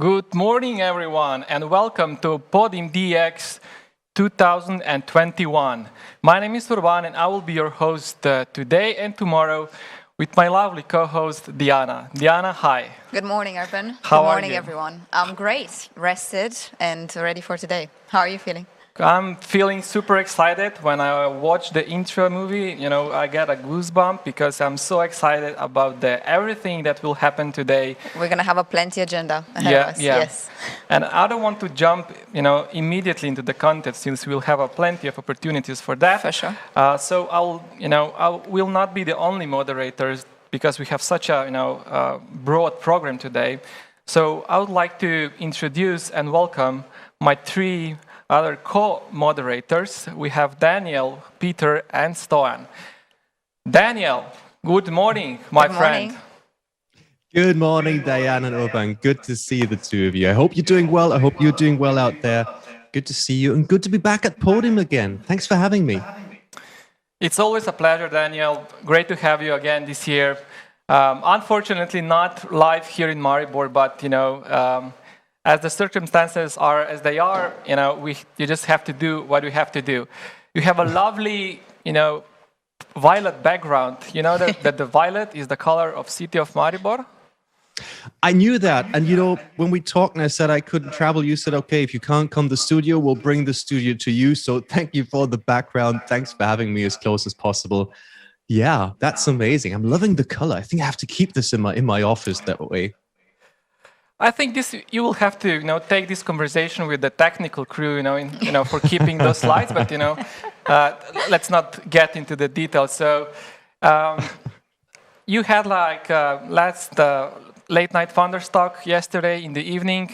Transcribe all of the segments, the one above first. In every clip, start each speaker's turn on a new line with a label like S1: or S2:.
S1: Good morning, everyone, and welcome to Podim DX 2021. My name is Urban, and I will be your host today and tomorrow with my lovely co-host, Diana. Diana, hi.
S2: Good morning, Urban.
S1: How
S2: Good
S1: are
S2: morning,
S1: you?
S2: everyone. I'm great, rested, and ready for today. How are you feeling?
S1: I'm feeling super excited. When I watch the intro movie, I get a goosebump because I'm so excited about everything that will happen today.
S2: We're going to have a plenty agenda ahead of us.
S1: Yeah.
S2: Yes.
S1: And I don't want to jump, immediately into the content since we'll have plenty of opportunities for that.
S2: For sure.
S1: So I will not be the only moderators because we have such a broad program today. So I would like to introduce and welcome my three other co-moderators. We have Daniel, Peter, and Stoyan. Daniel, good morning, my friend.
S3: Good morning, Diane and Urban. Good to see the two of you. I hope you're doing well. I hope you're doing well out there. Good to see you and good to be back at Podim again. Thanks for having me.
S1: It's always a pleasure, Daniel. Great to have you again this year. Unfortunately, not live here in Maribor, but as the circumstances are as they are, you just have to do what we have to do. You have a lovely, violet background. You know that the violet is the color of city of Maribor?
S3: I knew that. And, when we talked and I said I couldn't travel, you said, okay, if you can't come to the studio, we'll bring the studio to you. So thank you for the background. Thanks for having me as close as possible. Yeah, that's amazing. I'm loving the color. I think I have to keep this in my office that way.
S1: I think you will have to take this conversation with the technical crew for keeping those slides, but let's not get into the details. So you had last late night Founders Talk yesterday in the evening,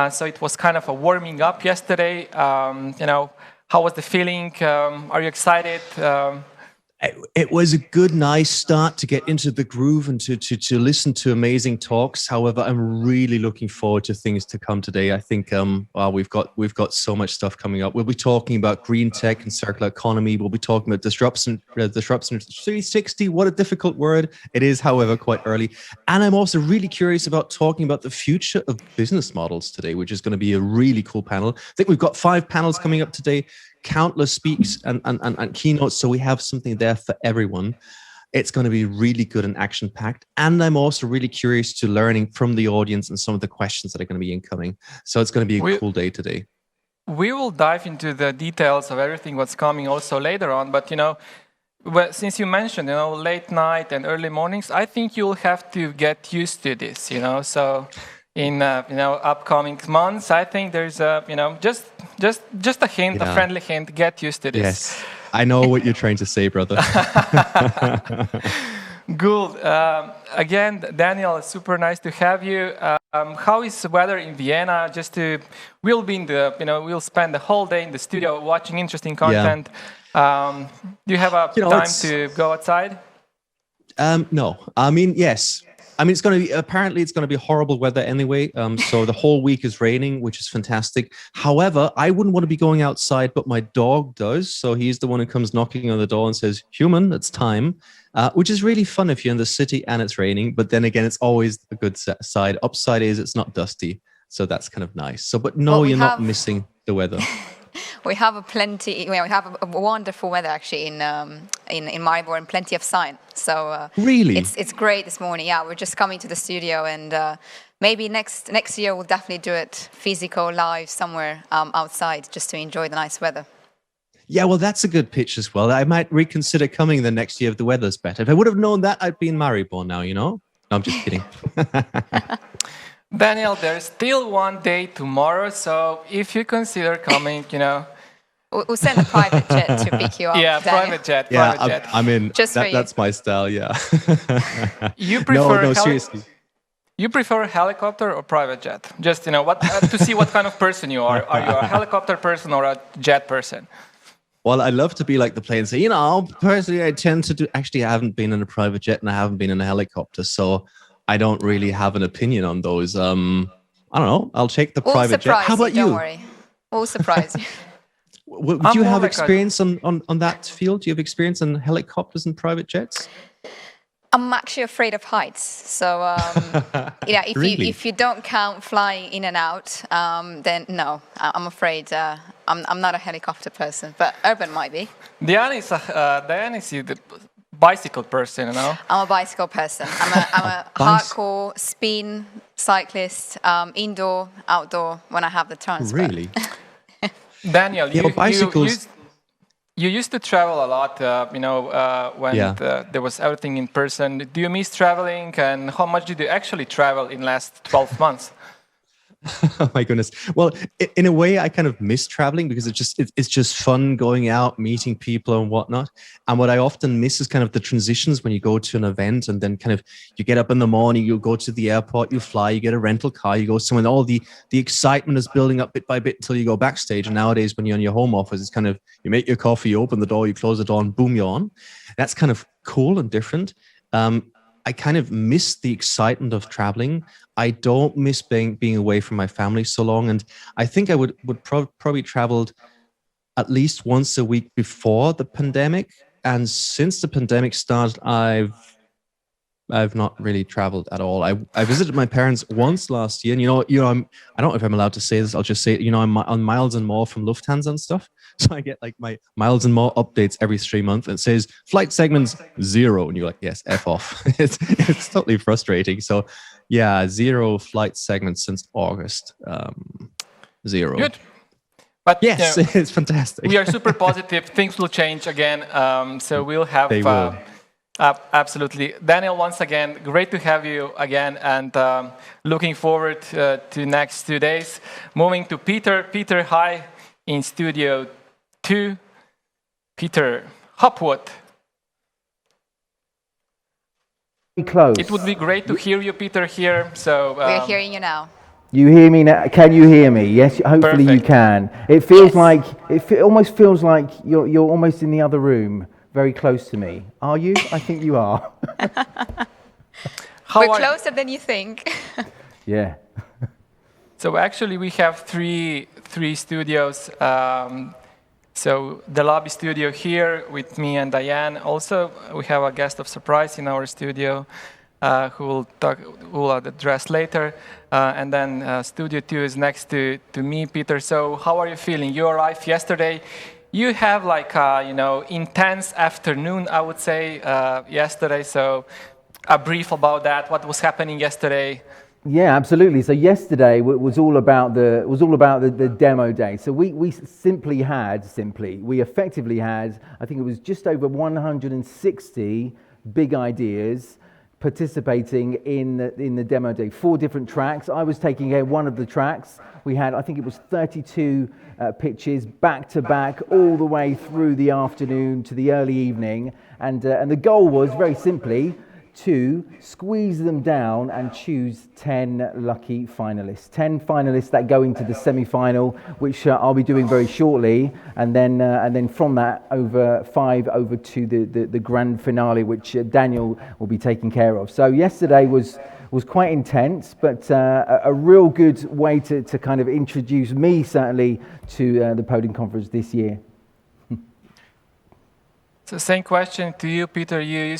S1: so it was kind of a warming up yesterday. How was the feeling? Are you excited?
S3: It was a good, nice start to get into the groove and to listen to amazing talks. However, I'm really looking forward to things to come today. I think we've got so much stuff coming up. We'll be talking about green tech and circular economy. We'll be talking about disruption 360. What a difficult word it is, however, quite early. And I'm also really curious about talking about the future of business models today, which is going to be a really cool panel. I think we've got 5 panels coming up today. Countless speaks and keynotes, so we have something there for everyone. It's going to be really good and action-packed, and I'm also really curious to learning from the audience and some of the questions that are going to be incoming. So it's going to be a cool day today.
S1: We will dive into the details of everything what's coming also later on, but since you mentioned late night and early mornings, I think you'll have to get used to this. So in upcoming months, I think there's just a hint, a friendly hint. Get used to this.
S3: Yes, I know what you're trying to say, brother.
S1: Good. Again, Daniel, it's super nice to have you. How is the weather in Vienna? We'll be we'll spend the whole day in the studio watching interesting content. Yeah. Do you have time to go outside?
S3: No, I mean, yes. I mean, it's going to be horrible weather anyway. So the whole week is raining, which is fantastic. However, I wouldn't want to be going outside, but my dog does. So he's the one who comes knocking on the door and says, "Human, it's time," which is really fun if you're in the city and it's raining. But then again, it's always a good side. Upside is it's not dusty. So that's kind of nice. So, but no, you're not missing the weather.
S2: We have we have a wonderful weather actually in Maribor and plenty of sun. So
S3: really,
S2: it's great this morning. Yeah, we're just coming to the studio, and maybe next year we'll definitely do it physical, live somewhere outside, just to enjoy the nice weather.
S3: Yeah, well, that's a good pitch as well. I might reconsider coming the next year if the weather's better. If I would have known that, I'd be in Maribor now. No, I'm just kidding.
S1: Daniel, there's still one day tomorrow, so if you consider coming,
S2: We'll send a private jet to pick you up.
S1: Yeah,
S2: Daniel.
S1: private jet.
S3: I'm in. That's my style. Yeah.
S1: You prefer
S3: no, seriously.
S1: You prefer a helicopter or private jet? Just to see what kind of person you are. Are you a helicopter person or a jet person?
S3: Well, I love to be like the plane. So personally, I tend to do. Actually, I haven't been in a private jet and I haven't been in a helicopter, so I don't really have an opinion on those. I don't know. I'll take the private jet. How about you?
S2: Don't worry. We'll surprise you.
S3: Would you have experience on that field? Do you have experience in helicopters and private jets?
S2: I'm actually afraid of heights. So, yeah,
S3: Really?
S2: if you don't count flying in and out, then no, I'm afraid I'm not a helicopter person, but Urban might be.
S1: Diana is the bicycle person, you know.
S2: I'm a bicycle person. I'm a hardcore spin cyclist, indoor, outdoor, when I have the chance. but-
S3: Really?
S1: Daniel,
S3: Yeah, but bicycles-
S1: you used to travel a lot, when
S3: Yeah.
S1: there was everything in person. Do you miss traveling, and how much did you actually travel in last 12 months?
S3: Oh my goodness. Well, in a way, I kind of miss traveling because it's just fun going out, meeting people and whatnot. And what I often miss is kind of the transitions when you go to an event and then kind of you get up in the morning, you go to the airport, you fly, you get a rental car, you go somewhere, and all the excitement is building up bit by bit until you go backstage. And nowadays, when you're in your home office, it's kind of you make your coffee, you open the door, you close the door, and boom, you're on. That's kind of cool and different. I kind of miss the excitement of traveling. I don't miss being away from my family so long. And I think I would probably traveled at least once a week before the pandemic. And since the pandemic started, I've not really traveled at all. I visited my parents once last year, and I don't know if I'm allowed to say this. I'll just say it. I'm on Miles and More from Lufthansa and stuff, so I get like my Miles and More updates every 3 months. And it says flight segments 0, and you're like, yes, f off. it's totally frustrating. So yeah, 0 flight segments since August. 0.
S1: Good. But
S3: Yes, it's fantastic.
S1: we are super positive. Things will change again. So we'll have.
S3: They will.
S1: Absolutely. Daniel, once again, great to have you again, and looking forward to next 2 days. Moving to Peter. Peter, hi, in Studio 2. Peter Hopwood.
S4: Close.
S1: It would be great to hear you, Peter, here. So
S2: We're hearing you now.
S4: You hear me now? Can you hear me? Yes, hopefully you
S1: Perfect.
S4: can. It feels
S2: Yes.
S4: like almost feels like you're almost in the other room, very close to me. Are you? I think you are.
S1: how
S2: We're
S1: are you?
S2: closer than you think.
S4: Yeah.
S1: So actually, we have three studios. So the lobby studio here with me and Diane. Also, we have a guest of surprise in our studio who will address later. And then Studio 2 is next to me, Peter. So how are you feeling? You arrived yesterday. You have like intense afternoon, I would say, yesterday. So a brief about that. What was happening yesterday?
S4: Yeah, absolutely. So yesterday was all about the demo day. So we effectively had, I think it was just over 160 big ideas participating in the demo day. 4 different tracks. I was taking care of one of the tracks. We had, I think it was 32 pitches back to back all the way through the afternoon to the early evening, and the goal was very simply to squeeze them down and choose 10 lucky finalists. 10 finalists that go into the semi-final, which I'll be doing very shortly, and then from that over to the grand finale, which Daniel will be taking care of. So yesterday was quite intense, but a real good way to kind of introduce me certainly to the Podim conference this year.
S1: So same question to you, Peter. You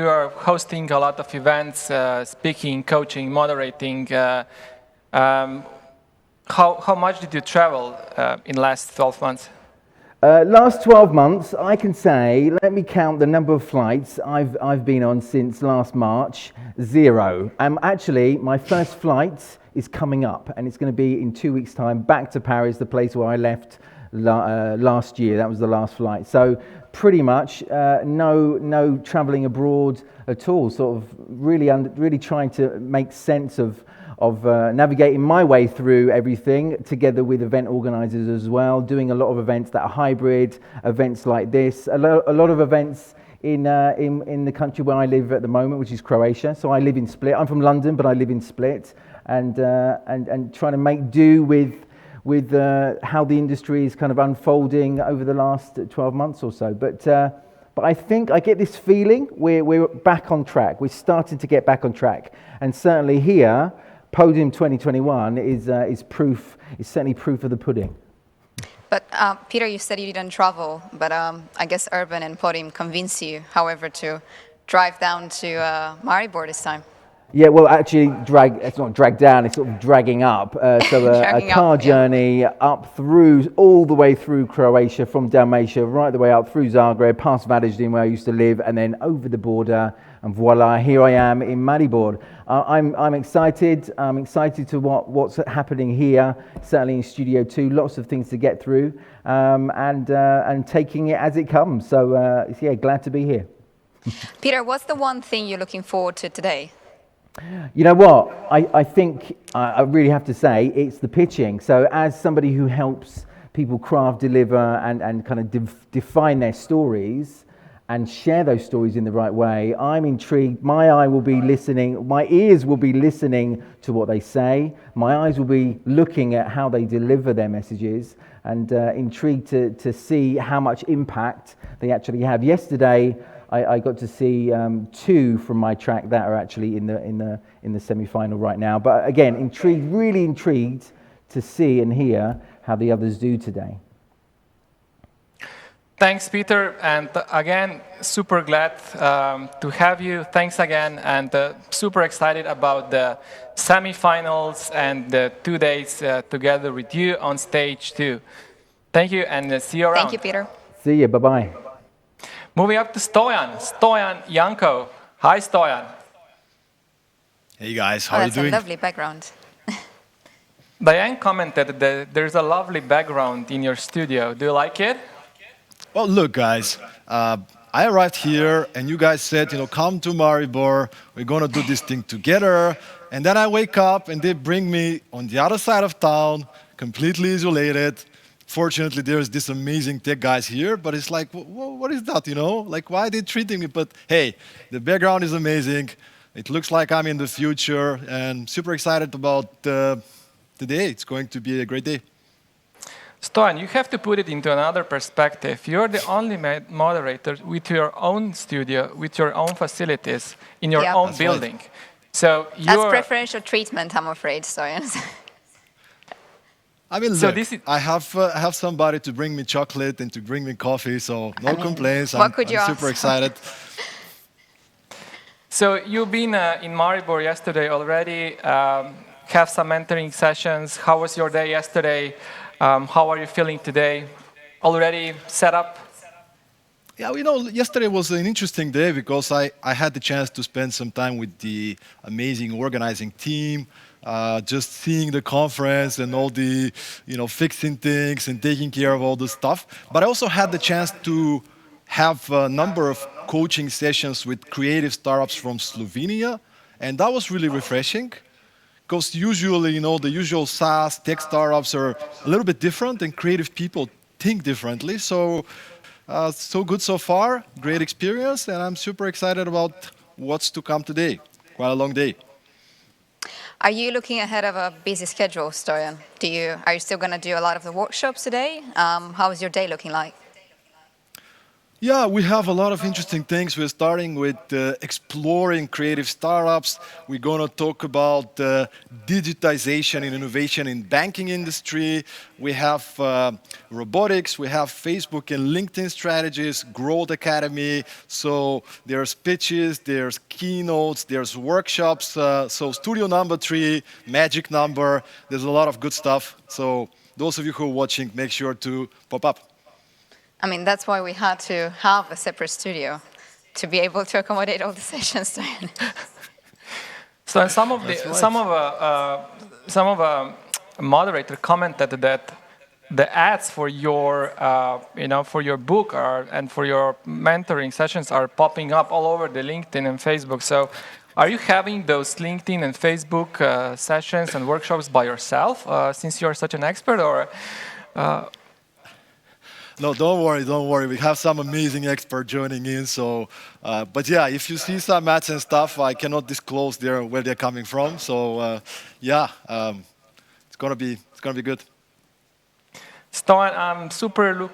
S1: are hosting a lot of events, speaking, coaching, moderating. How much did you travel in last 12 months?
S4: Last 12 months, I can say, let me count the number of flights I've been on since last March, 0. Actually, my first flight is coming up, and it's going to be in 2 weeks' time, back to Paris, the place where I left last year. That was the last flight. So pretty much no traveling abroad at all, sort of really trying to make sense of navigating my way through everything together with event organizers as well, doing a lot of events that are hybrid, events like this, a lot of events in the country where I live at the moment, which is Croatia. So I live in Split. I'm from London, but I live in Split, and trying to make do with how the industry is kind of unfolding over the last 12 months or so. But I think I get this feeling we're back on track. We're starting to get back on track, and certainly here, Podim 2021 is certainly proof of the pudding.
S2: But Peter, you said you didn't travel, but I guess Urban and Podim convince you, however, to drive down to Maribor this time.
S4: Yeah, well, actually, it's not dragged down, it's sort of dragging up. So a
S2: Dragging up,
S4: car
S2: yeah.
S4: journey up through, all the way through Croatia, from Dalmatia, right the way up through Zagreb, past Varaždin, where I used to live, and then over the border, and voila, here I am in Maribor. I'm excited. I'm excited to what's happening here, certainly in Studio 2. Lots of things to get through, and taking it as it comes. So, yeah, glad to be here.
S2: Peter, what's the one thing you're looking forward to today?
S4: You know what? I think I really have to say it's the pitching. So as somebody who helps people craft, deliver, and kind of define their stories and share those stories in the right way, I'm intrigued. My eye will be listening. My ears will be listening to what they say. My eyes will be looking at how they deliver their messages, and intrigued to see how much impact they actually have. Yesterday, I got to see two from my track that are actually in the semi-final right now. But again, really intrigued to see and hear how the others do today.
S1: Thanks, Peter. And again, super glad to have you. Thanks again. And super excited about the semi-finals and the 2 days together with you on stage too. Thank you, and see you around.
S2: Thank you, Peter.
S4: See you. Bye-bye.
S1: Moving up to Stoyan. Stoyan Janko. Hi, Stoyan.
S5: Hey guys, how are you
S2: That's a
S5: doing?
S2: lovely background.
S1: Diane commented that there's a lovely background in your studio. Do you like it?
S5: Well, look, guys, I arrived here and you guys said, come to Maribor, we're gonna do this thing together. And then I wake up and they bring me on the other side of town, completely isolated. Fortunately, there's this amazing tech guys here, but it's like, what is that, Like, why are they treating me? But hey, the background is amazing. It looks like I'm in the future, and super excited about today. It's going to be a great day.
S1: Stoyan, you have to put it into another perspective. You're the only moderator with your own studio, with your own facilities, in your
S2: Yeah.
S1: own
S5: That's right.
S1: building. So
S2: That's preferential treatment, I'm afraid, Stoyan.
S5: I mean,
S1: So
S5: look,
S1: this is-
S5: I have somebody to bring me chocolate and to bring me coffee, so no complaints.
S2: what
S5: I'm
S2: could you
S5: super
S2: ask?
S5: excited.
S1: So you've been in Maribor yesterday already, have some mentoring sessions. How was your day yesterday? How are you feeling today? Already set up?
S5: Yeah, yesterday was an interesting day because I had the chance to spend some time with the amazing organizing team, just seeing the conference and all the, fixing things and taking care of all the stuff. But I also had the chance to have a number of coaching sessions with creative startups from Slovenia, and that was really refreshing. Because usually, the usual SaaS tech startups are a little bit different, and creative people think differently. So good so far, great experience, and I'm super excited about what's to come today. Quite a long day.
S2: Are you looking ahead of a busy schedule, Stoyan? Are you still going to do a lot of the workshops today? How is your day looking like?
S5: Yeah, we have a lot of interesting things. We're starting with exploring creative startups. We're going to talk about digitization and innovation in banking industry. We have robotics. We have Facebook and LinkedIn strategies, Growth Academy. So there's pitches, there's keynotes, there's workshops. So studio number 3, magic number. There's a lot of good stuff. So those of you who are watching, make sure to pop up.
S2: I mean, that's why we had to have a separate studio to be able to accommodate all the sessions.
S1: So some of moderator commented that the ads for your for your book and for your mentoring sessions are popping up all over the LinkedIn and Facebook. So are you having those LinkedIn and Facebook sessions and workshops by yourself since you're such an expert, or?
S5: No, don't worry. We have some amazing expert joining in. So, but yeah, if you see some ads and stuff, I cannot disclose where they're coming from. So, it's gonna be good.
S1: Stoyan, I'm super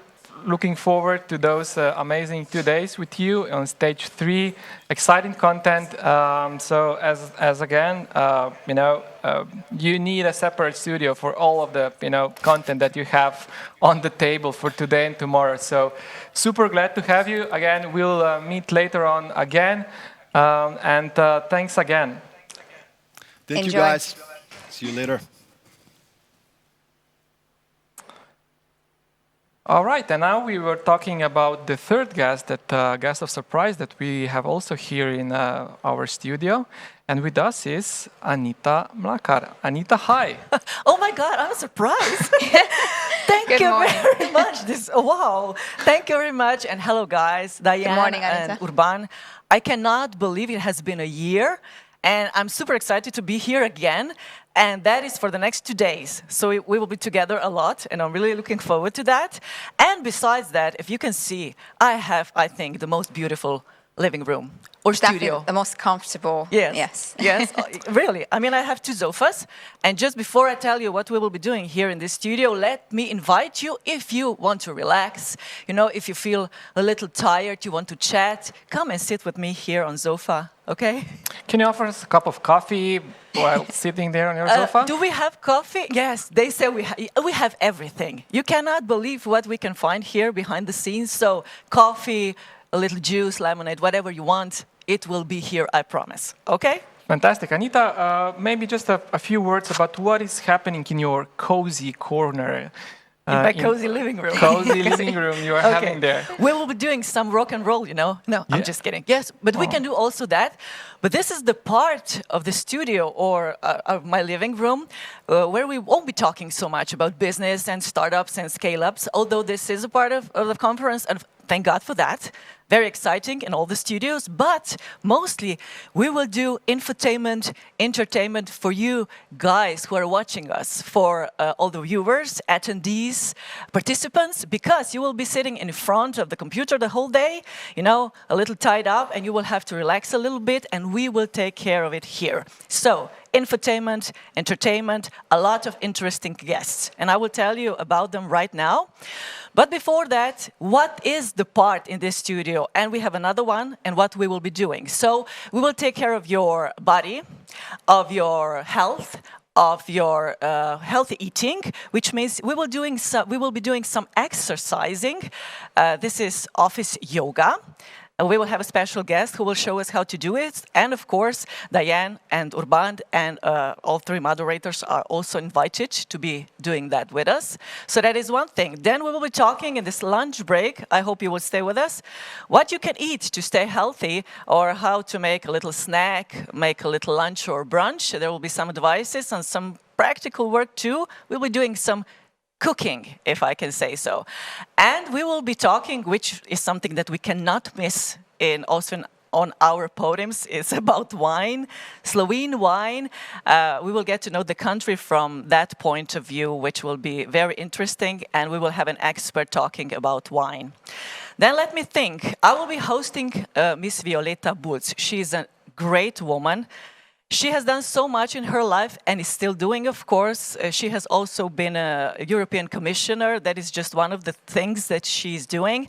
S1: looking forward to those amazing 2 days with you on stage 3. Exciting content. So as again, you need a separate studio for all of the content that you have on the table for today and tomorrow. So super glad to have you again. We'll meet later on again. And thanks again.
S5: Thank you,
S2: Enjoy.
S5: guys. See you later.
S1: All right, and now we were talking about the third guest, that guest of surprise that we have also here in our studio. And with us is Anita Mlakar. Anita, hi.
S6: Oh my God, I'm surprised. Thank
S2: Good
S6: you
S2: morning.
S6: very much. Wow. Thank you very much. And hello, guys. Diane
S2: morning,
S6: and
S2: Anita.
S6: Urban. I cannot believe it has been a year. And I'm super excited to be here again. And that is for the next 2 days. So we will be together a lot. And I'm really looking forward to that. And besides that, if you can see, I have, I think, the most beautiful living room or
S2: Definitely
S6: studio.
S2: the most comfortable.
S6: Yes.
S2: Yes.
S6: Yes. Really. I mean, I have 2 sofas. And just before I tell you what we will be doing here in this studio, let me invite you, if you want to relax, if you feel a little tired, you want to chat, come and sit with me here on sofa. Okay?
S1: Can you offer us a cup of coffee while sitting there on your sofa?
S6: Do we have coffee? Yes, they say we have everything. You cannot believe what we can find here behind the scenes. So coffee, a little juice, lemonade, whatever you want, it will be here, I promise. Okay?
S1: Fantastic. Anita, maybe just a few words about what is happening in your cozy corner.
S6: In my cozy living room.
S1: Cozy living room you are having there.
S6: We will be doing some rock and roll, No,
S1: Yeah.
S6: I'm just kidding. Yes, but we can do also that. But this is the part of the studio or of my living room where we won't be talking so much about business and startups and scale-ups, although this is a part of the conference, and thank God for that. Very exciting in all the studios, but mostly we will do infotainment, entertainment for you guys who are watching us, for all the viewers, attendees, participants, because you will be sitting in front of the computer the whole day, a little tied up, and you will have to relax a little bit, and we will take care of it here. So, infotainment, entertainment, a lot of interesting guests, and I will tell you about them right now. But before that, what is the part in this studio? And we have another one, and what we will be doing. So we will take care of your body, of your health, of your healthy eating, which means we will be doing some exercising. This is office yoga. We will have a special guest who will show us how to do it. And of course, Diane and Urban and all 3 moderators are also invited to be doing that with us. So that is one thing. Then we will be talking in this lunch break. I hope you will stay with us. What you can eat to stay healthy, or how to make a little snack, make a little lunch or brunch. There will be some advices and some practical work too. We'll be doing some cooking, if I can say so. And we will be talking, which is something that we cannot miss on our podiums, is about wine, Slovene wine. We will get to know the country from that point of view, which will be very interesting, and we will have an expert talking about wine. Then let me think. I will be hosting Miss Violeta Bulc. She's a great woman. She has done so much in her life and is still doing, of course. She has also been a European commissioner. That is just one of the things that she's doing.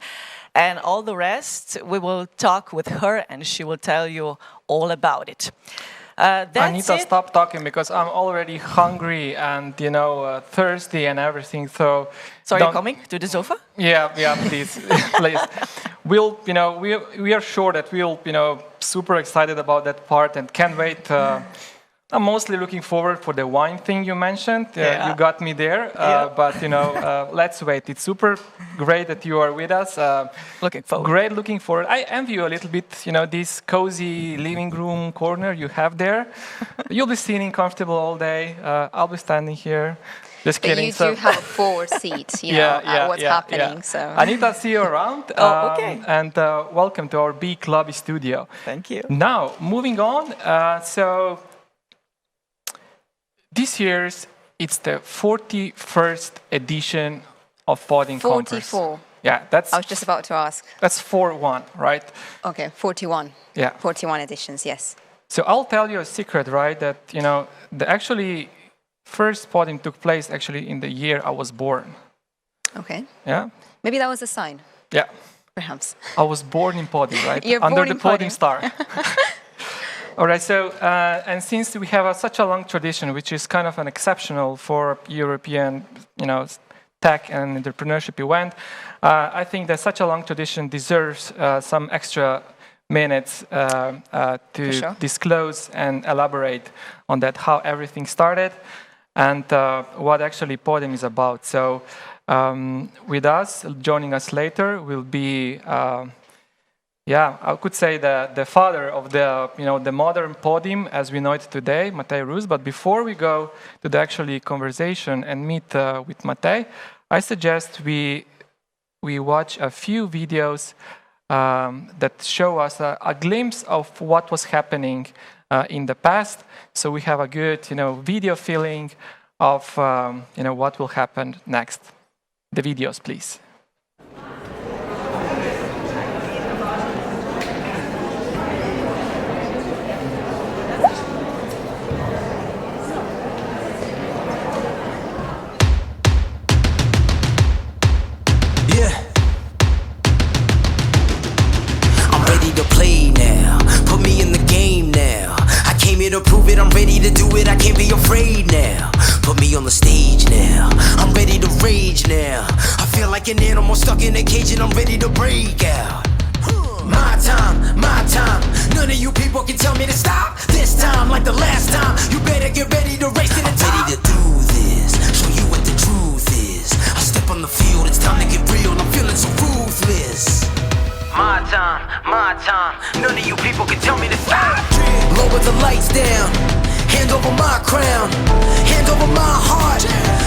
S6: And all the rest, we will talk with her and she will tell you all about it.
S1: Anita, stop talking because I'm already hungry and, thirsty and everything. So
S6: are you coming to the sofa?
S1: Yeah, please, please. We are sure that we'll, super excited about that part and can't wait. I'm mostly looking forward for the wine thing you mentioned. You got me there, but let's wait. It's super great that you are with us.
S6: Looking forward.
S1: Great, looking forward. I envy you a little bit. This cozy living room corner you have there. You'll be sitting comfortable all day. I'll be standing here. Just
S2: but
S1: kidding.
S2: You do have a forward seat, what's happening.
S1: Yeah.
S2: So
S1: Anita, see you around.
S6: Okay.
S1: And welcome to our big lobby studio.
S6: Thank you.
S1: Now, moving on. So this year's, it's the 41st edition of Podim Conference.
S2: 44.
S1: Yeah, I
S2: was just about to ask.
S1: That's 4-1, right?
S2: Okay, 41.
S1: Yeah.
S2: 41 editions, yes.
S1: So I'll tell you a secret, right? That, the actually first Podim took place actually in the year I was born.
S2: Okay.
S1: Yeah?
S2: Maybe that was a sign,
S1: Yeah.
S2: perhaps.
S1: I was born in Podim, right?
S2: You're
S1: Under
S2: born
S1: the
S2: in
S1: Podim
S2: Podim.
S1: star. All right, so, and since we have such a long tradition, which is kind of an exceptional for European, tech and entrepreneurship event, I think that such a long tradition deserves some extra minutes to
S2: sure.
S1: disclose and elaborate on that, how everything started and what actually Podim is about. So with us, joining us later will be I could say the father of the modern Podim as we know it today, Matej Rus. But before we go to the actually conversation and meet with Matej, I suggest we watch a few videos that show us a glimpse of what was happening in the past. So we have a good video feeling of what will happen next. The videos, please.
S7: To prove it, I'm ready to do it, I can't be afraid now. Put me on the stage now, I'm ready to rage now. I feel like an animal stuck in a cage and I'm ready to break out. My time, none of you people can tell me to stop. This time, like the last time, you better get ready to race to the top. I'm ready to do this, show you what the truth is. I step on the field, it's time to get real, I'm feeling so ruthless. My time, none of you people can tell me to stop. Lower the lights down, hand over my crown, hand over my heart.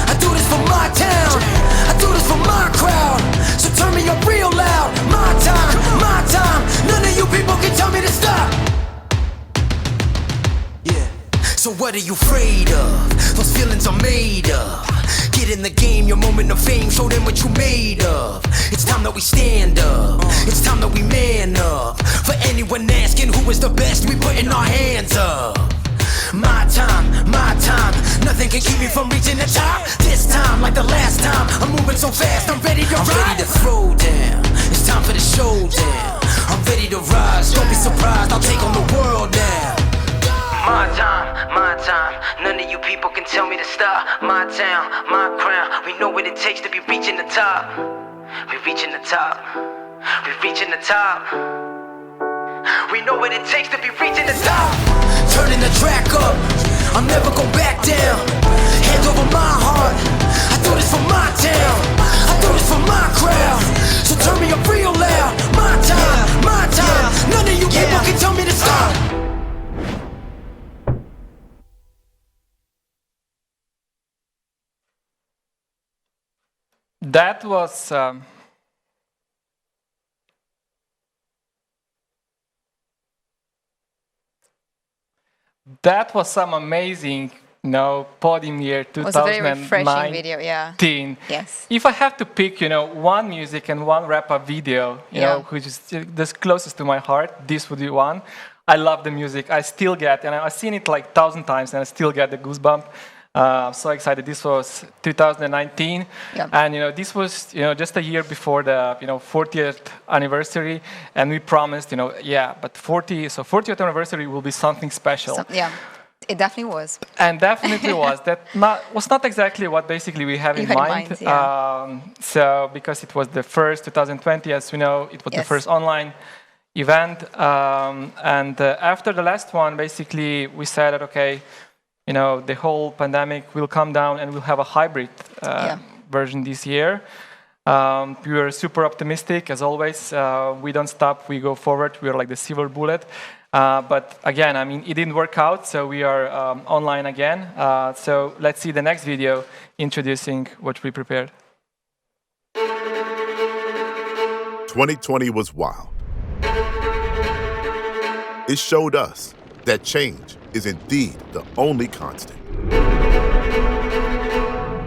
S7: I do this for my town, I do this for my crowd. So turn me up real loud. My time, none of you people can tell me to stop. Yeah. So what are you afraid of? Those feelings are made of. Get in the game, your moment of fame, show them what you made of. It's time that we stand up, it's time that we man up. For anyone asking who is the best, we putting our hands up. My time, nothing can keep me from reaching the top. This time, like the last time, I'm moving so fast, I'm ready to ride. I'm ready to throw down, it's time for the showdown. I'm ready to rise, don't be surprised, I'll take on the world now. My time, none of you people can tell me to stop. My town, my crown, we know what it takes to be reaching the top. We're reaching the top, we're reaching the top. We know what it takes to be reaching the top. Turning the track up, I'll never go back down. Hand over my heart, I do this for my town, I do this for my crowd. So turn me up real loud. My time, none of you people can tell me to stop.
S1: That was some amazing, Podim year
S2: It was a very
S1: 2019.
S2: refreshing video, yeah. Yes.
S1: If I have to pick, one music and one wrap-up video, which is the closest to my heart, this would be one. I love the music. I still get, and I've seen it like 1,000 times, and I still get the goosebump. I'm so excited. This was 2019, and this was just a year before the 40th anniversary, and we promised but 40th anniversary will be something special.
S2: It definitely was.
S1: And definitely was. That was not exactly what basically we have in mind. So because it was the first 2020, as we know, it was the first online event, and after the last one, basically we said that okay. The whole pandemic will come down and we'll have a hybrid version this year. We were super optimistic, as always. We don't stop, we go forward. We are like the silver bullet. But again, it didn't work out, so we are online again. So let's see the next video introducing what we prepared.
S8: 2020 was wild. It showed us that change is indeed the only constant.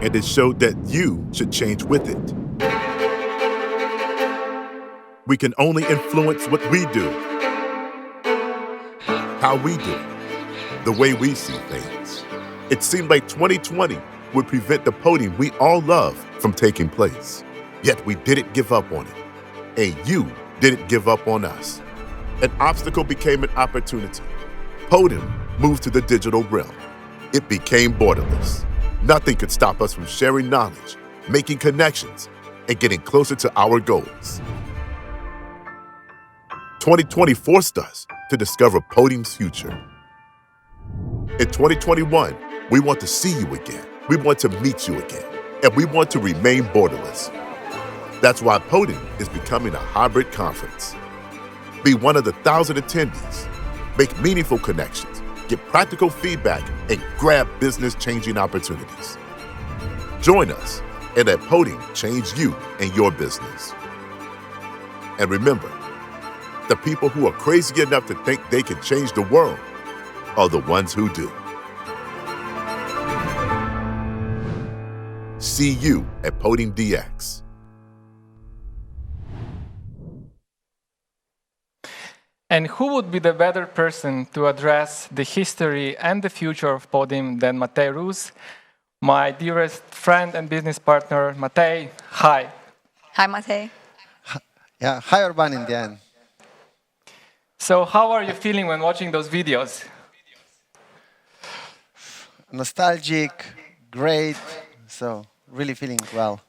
S8: And it showed that you should change with it. We can only influence what we do, how we do it, the way we see things. It seemed like 2020 would prevent the podium we all love from taking place. Yet we didn't give up on it. And you didn't give up on us. An obstacle became an opportunity. Podim moved to the digital realm. It became borderless. Nothing could stop us from sharing knowledge, making connections, and getting closer to our goals. 2020 forced us to discover Podim's future. In 2021, we want to see you again. We want to meet you again. And we want to remain borderless. That's why Podim is becoming a hybrid conference. Be one of the 1,000 attendees. Make meaningful connections, get practical feedback, and grab business-changing opportunities. Join us and let Podim change you and your business. And remember, the people who are crazy enough to think they can change the world are the ones who do. See you at Podim DX.
S1: And who would be the better person to address the history and the future of Podim than Matej Rus, my dearest friend and business partner. Matej, hi.
S2: Hi, Matej.
S9: Yeah, hi Urban in the end.
S1: So how are you feeling when watching those videos?
S9: Nostalgic, great, so really feeling well.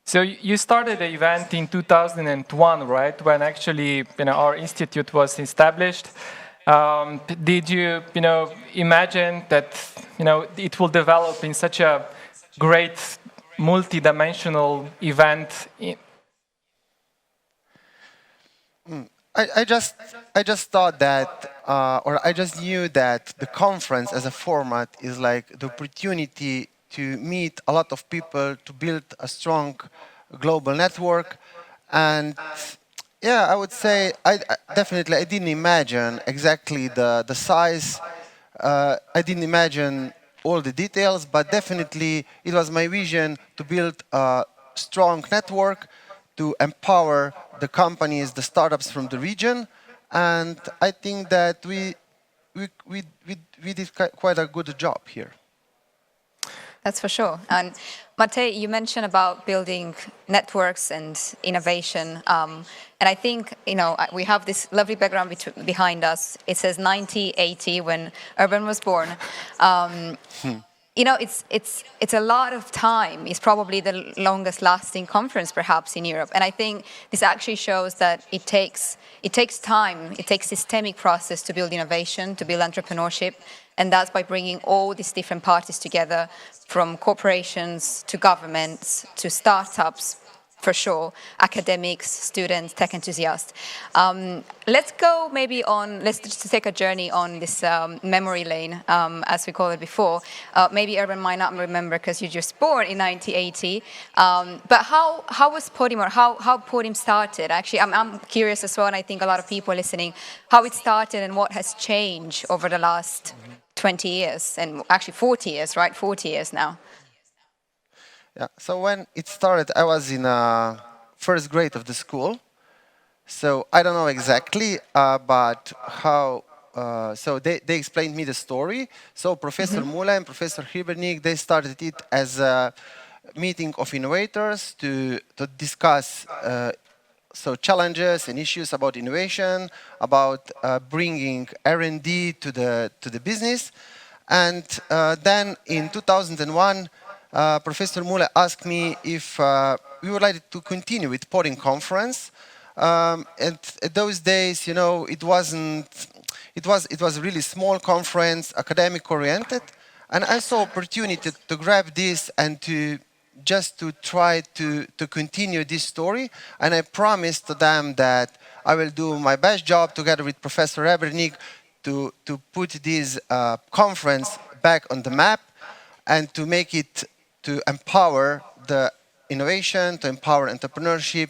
S1: So you started the event in 2001, right? When actually, our institute was established. Did you, imagine that, it will develop in such a great, multi-dimensional event?
S9: I just thought that, or I just knew that the conference as a format is like the opportunity to meet a lot of people, to build a strong global network. And yeah, I would say I didn't imagine exactly the size. I didn't imagine all the details, but definitely it was my vision to build a strong network, to empower the companies, the startups from the region. And I think that we did quite a good job here.
S2: That's for sure. And Matej, you mentioned about building networks and innovation. And I think, we have this lovely background behind us. It says 1980 when Urban was born. It's a lot of time. It's probably the longest lasting conference perhaps in Europe. And I think this actually shows that it takes time, it takes systemic process to build innovation, to build entrepreneurship. And that's by bringing all these different parties together, from corporations to governments to startups, for sure, academics, students, tech enthusiasts. Let's go let's just take a journey on this memory lane, as we call it before. Maybe Urban might not remember because you just born in 1980. But how was Podim, or how Podim started? Actually, I'm curious as well, and I think a lot of people listening, how it started and what has changed over the last 20 years, and actually 40 years, right? 40 years now.
S9: Yeah, so when it started, I was in first grade of the school. So I don't know exactly, but how, so they explained me the story. So Professor Mula and Professor Hibernik, they started it as a meeting of innovators to discuss challenges and issues about innovation, about bringing R&D to the business. And then in 2001, Professor Mule asked me if we would like to continue with Podim conference. And at those days, it was a really small conference, academic oriented, and I saw opportunity to grab this and to try to continue this story. And I promised to them that I will do my best job together with Professor Ebernik to put this conference back on the map and to make it, to empower the innovation, to empower entrepreneurship,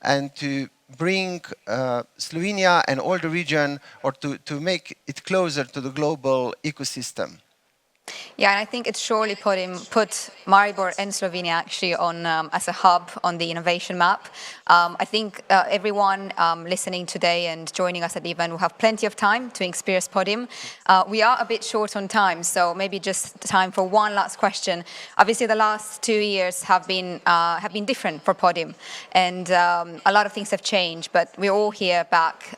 S9: and to bring Slovenia and all the region, or to make it closer to the global ecosystem.
S2: Yeah, and I think it's surely put Maribor and Slovenia actually on as a hub on the innovation map. I think everyone listening today and joining us at the event will have plenty of time to experience Podim. We are a bit short on time, so maybe just time for one last question. Obviously, the last 2 years have been different for Podim, and a lot of things have changed. But we're all here back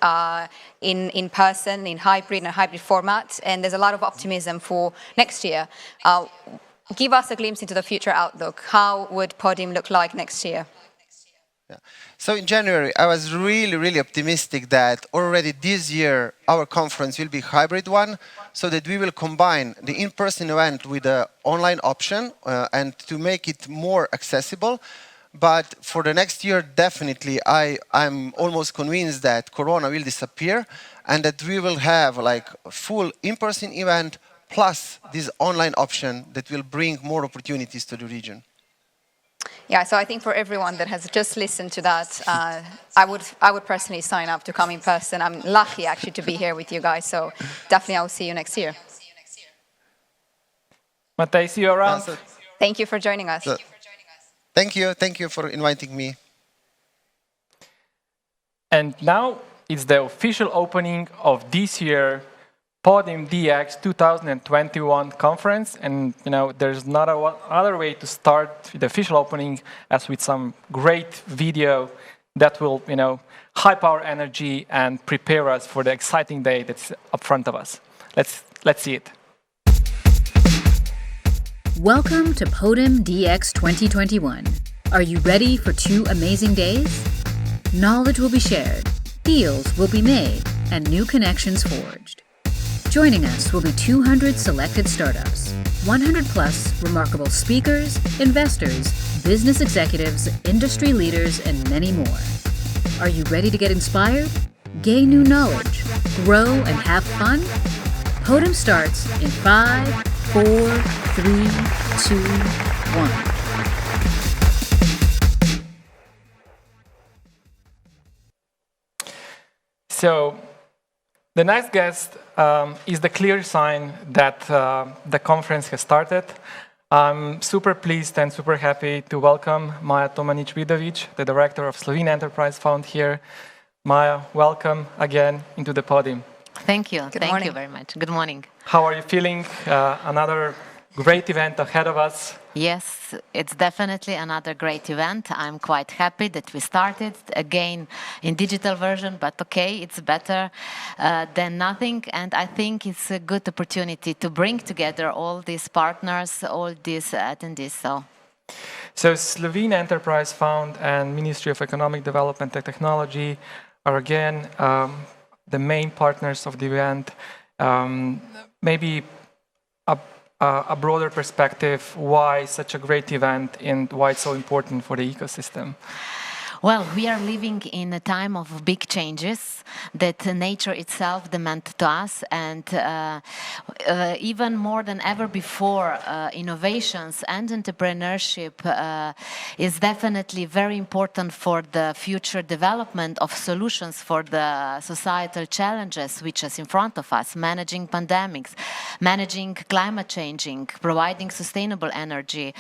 S2: in person, in hybrid format, and there's a lot of optimism for next year. Give us a glimpse into the future outlook. How would Podim look like next year?
S9: Yeah. So in January, I was really optimistic that already this year our conference will be hybrid one, so that we will combine the in-person event with the online option and to make it more accessible. But for the next year, definitely, I'm almost convinced that Corona will disappear and that we will have like a full in-person event plus this online option that will bring more opportunities to the region.
S2: Yeah, so I think for everyone that has just listened to that, I would personally sign up to come in person. I'm lucky actually to be here with you guys, so definitely I'll see you next year.
S1: Matej, see you around.
S2: Thank you for joining us.
S9: Thank you for inviting me.
S1: And now it's the official opening of this year Podim DX 2021 conference, and there's not other way to start the official opening as with some great video that will hype our energy and prepare us for the exciting day that's up front of us. Let's see it.
S10: Welcome to Podim DX 2021. Are you ready for 2 amazing days? Knowledge will be shared, deals will be made, and new connections forged. Joining us will be 200 selected startups, 100 plus remarkable speakers, investors, business executives, industry leaders, and many more. Are you ready to get inspired? Gain new knowledge, grow, and have fun? Podim starts in 5, 4, 3, 2, 1.
S1: So, the next guest is the clear sign that the conference has started. I'm super pleased and super happy to welcome Maja Tomanic-Vidovic, the director of Slovene Enterprise Fund here. Maja, welcome again into the Podim.
S11: Thank you.
S2: Good
S11: Thank
S2: morning.
S11: you very much. Good morning.
S1: How are you feeling? Another great event ahead of us.
S11: Yes, it's definitely another great event. I'm quite happy that we started again in digital version, but okay, it's better than nothing. And I think it's a good opportunity to bring together all these partners, all these attendees.
S1: So Slovene Enterprise Fund and Ministry of Economic Development and Technology are again the main partners of the event. Maybe a broader perspective, why such a great event and why it's so important for the ecosystem?
S11: Well, we are living in a time of big changes that nature itself demands to us, and even more than ever before, innovations and entrepreneurship is definitely very important for the future development of solutions for the societal challenges which is in front of us, managing pandemics, managing climate changing, providing sustainable energy,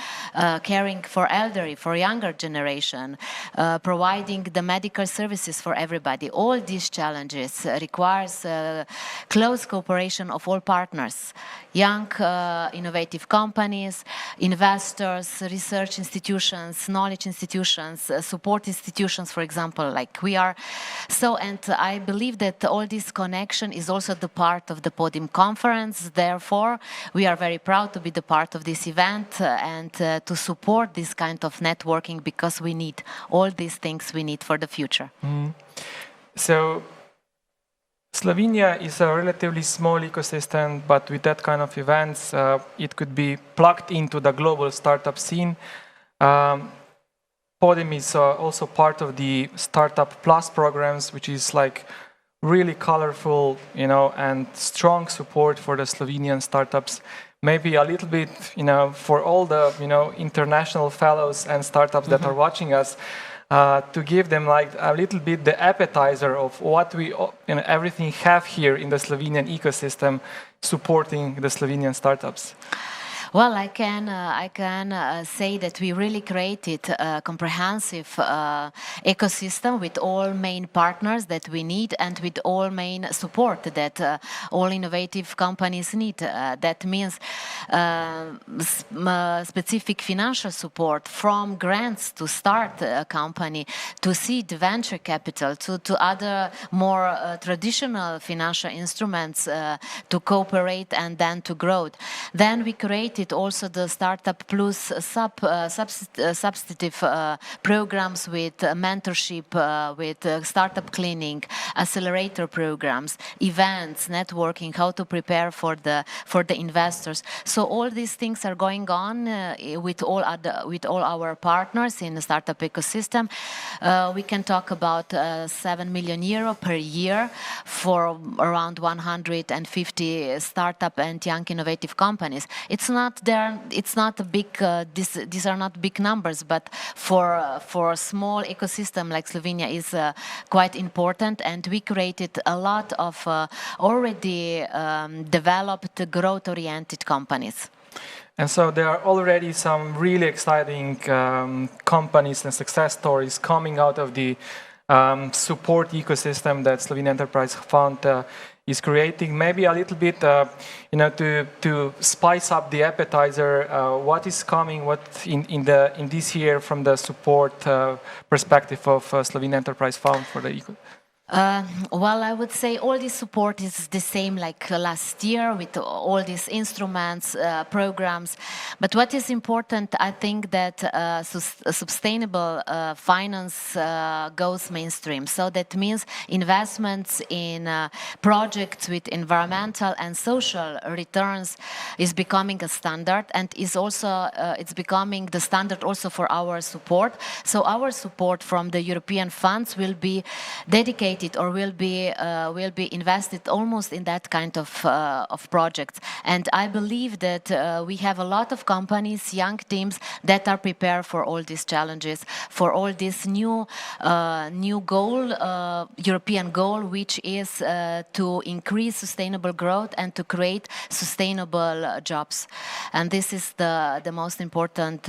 S11: caring for elderly, for younger generation, providing the medical services for everybody. All these challenges requires close cooperation of all partners, young innovative companies, investors, research institutions, knowledge institutions, support institutions, for example, like we are. So, and I believe that all this connection is also the part of the Podim conference. Therefore, we are very proud to be the part of this event and to support this kind of networking, because we need all these things we need for the future.
S1: So Slovenia is a relatively small ecosystem, but with that kind of events, it could be plugged into the global startup scene. Podim is also part of the Startup Plus programs, which is like really colorful, and strong support for the Slovenian startups. Maybe a little bit, for all the, international fellows and startups that are watching us, to give them like a little bit the appetizer of what we, everything have here in the Slovenian ecosystem supporting the Slovenian startups.
S11: Well, I can say that we really created a comprehensive ecosystem with all main partners that we need and with all main support that all innovative companies need. That means specific financial support from grants to start a company, to seed venture capital, to other more traditional financial instruments to cooperate and then to grow. Then we created also the Startup Plus substantive programs with mentorship, with startup cleaning, accelerator programs, events, networking, how to prepare for the investors. So all these things are going on with all our partners in the startup ecosystem. We can talk about 7 million euro per year for around 150 startup and young innovative companies. It's not a big. These are not big numbers, but for a small ecosystem like Slovenia is quite important. And we created a lot of already developed growth-oriented companies.
S1: And so there are already some really exciting companies and success stories coming out of the support ecosystem that Slovenia Enterprise Fund is creating. Maybe a little bit, to spice up the appetizer. What is coming? What in this year from the support perspective of Slovenia Enterprise Fund for the ecosystem?
S11: Well, I would say all this support is the same like last year with all these instruments, programs. But what is important, I think that sustainable finance goes mainstream. So that means investments in projects with environmental and social returns is becoming a standard, and is also it's becoming the standard also for our support. So our support from the European funds will be dedicated or will be invested almost in that kind of projects. And I believe that we have a lot of companies, young teams that are prepared for all these challenges, for all this new goal, European goal, which is to increase sustainable growth and to create sustainable jobs. And this is the most important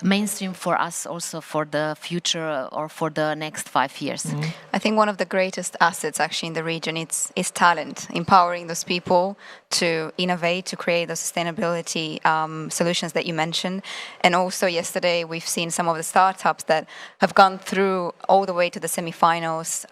S11: mainstream for us also for the future or for the next 5 years.
S2: Mm-hmm. I think one of the greatest assets actually in the region is talent, empowering those people to innovate, to create the sustainability solutions that you mentioned. And also yesterday we've seen some of the startups that have gone through all the way to the semifinals.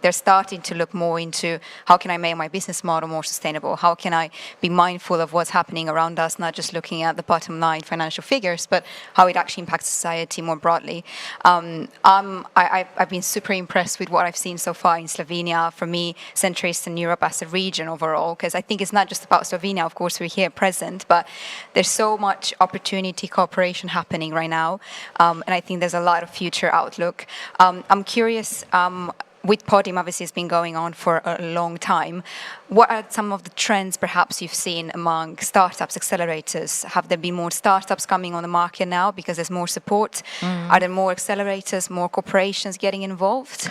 S2: They're starting to look more into how can I make my business model more sustainable? How can I be mindful of what's happening around us, not just looking at the bottom line financial figures, but how it actually impacts society more broadly. I've been super impressed with what I've seen so far in Slovenia, for me, Central Eastern Europe as a region overall, because I think it's not just about Slovenia, of course, we're here present, but there's so much opportunity, cooperation happening right now, and I think there's a lot of future outlook. I'm curious, with Podim, obviously, it's been going on for a long time. What are some of the trends perhaps you've seen among startups, accelerators? Have there been more startups coming on the market now because there's more support? Are there more accelerators, more corporations getting involved?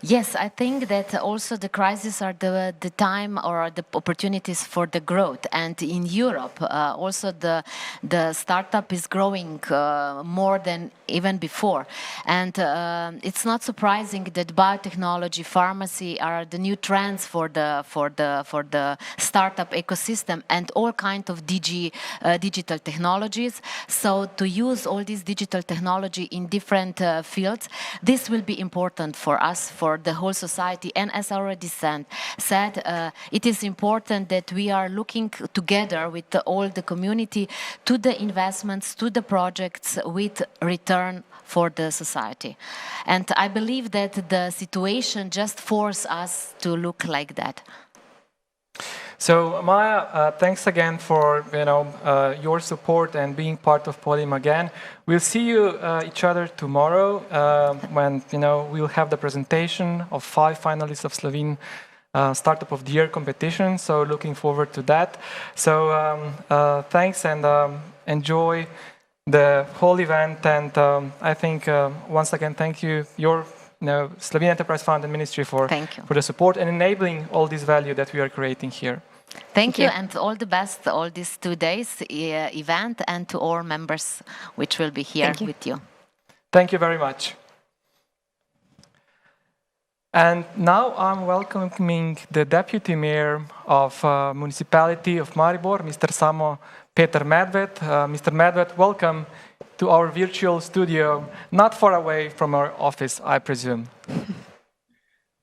S11: Yes, I think that also the crises are the time or the opportunities for the growth. And in Europe, also the startup is growing more than even before. And it's not surprising that biotechnology, pharmacy are the new trends for the startup ecosystem and all kinds of digital technologies. So to use all this digital technology in different fields, this will be important for us, for the whole society. And as I already said, it is important that we are looking together with all the community to the investments, to the projects with return for the society. And I believe that the situation just forces us to look like that.
S1: So Maya, thanks again for your support and being part of Podim again. We'll see you each other tomorrow when we'll have the presentation of 5 finalists of Slovene Startup of the Year competition. So looking forward to that. So thanks and enjoy the whole event. And I think once again thank you, your Slovenia Enterprise Fund and Ministry for the support and enabling all this value that we are creating here.
S11: Thank you, and all the best all these 2 days event, and to all members which will be here with you.
S1: Thank you very much. And now I'm welcoming the Deputy Mayor of Municipality of Maribor, Mr. Samo Peter Medved. Mr. Medved, welcome to our virtual studio, not far away from our office, I presume.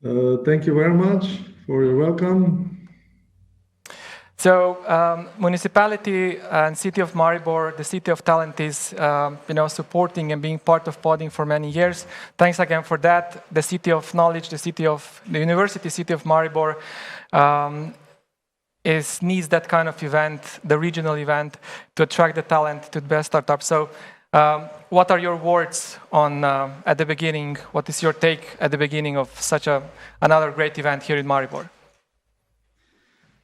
S12: Thank you very much for your welcome.
S1: So, municipality and city of Maribor, the city of talent is, supporting and being part of Podim for many years. Thanks again for that. The city of knowledge, the university city of Maribor, needs that kind of event, the regional event, to attract the talent to the best startups. So, what are your words on at the beginning? What is your take at the beginning of such another great event here in Maribor?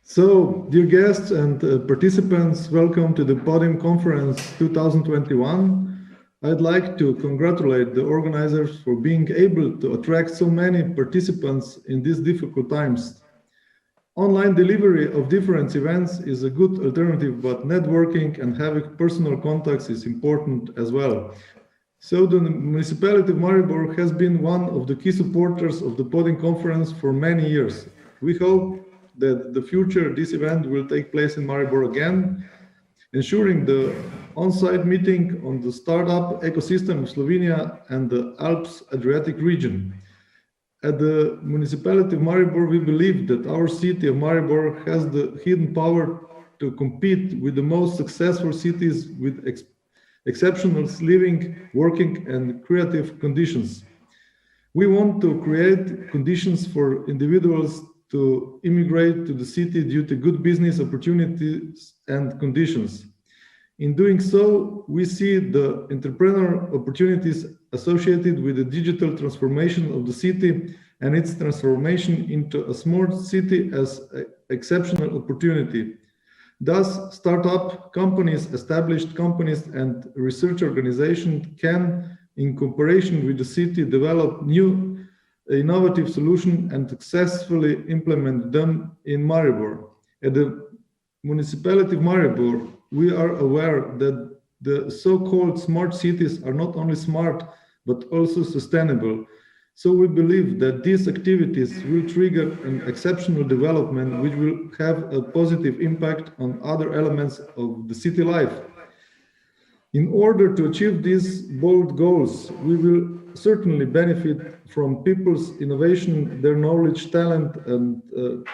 S12: So, dear guests and participants, welcome to the Podim Conference 2021. I'd like to congratulate the organizers for being able to attract so many participants in these difficult times. Online delivery of different events is a good alternative, but networking and having personal contacts is important as well. So the municipality of Maribor has been one of the key supporters of the Podim Conference for many years. We hope that the future this event will take place in Maribor again, ensuring the on-site meeting on the startup ecosystem of Slovenia and the Alps Adriatic region. At the municipality of Maribor, we believe that our city of Maribor has the hidden power to compete with the most successful cities with exceptional living, working, and creative conditions. We want to create conditions for individuals to immigrate to the city due to good business opportunities and conditions. In doing so, we see the entrepreneurial opportunities associated with the digital transformation of the city and its transformation into a smart city as an exceptional opportunity. Thus, startup companies, established companies, and research organizations can, in cooperation with the city, develop new innovative solutions and successfully implement them in Maribor. At the municipality of Maribor, we are aware that the so-called smart cities are not only smart, but also sustainable. So we believe that these activities will trigger an exceptional development which will have a positive impact on other elements of the city life. In order to achieve these bold goals, we will certainly benefit from people's innovation, their knowledge, talent, and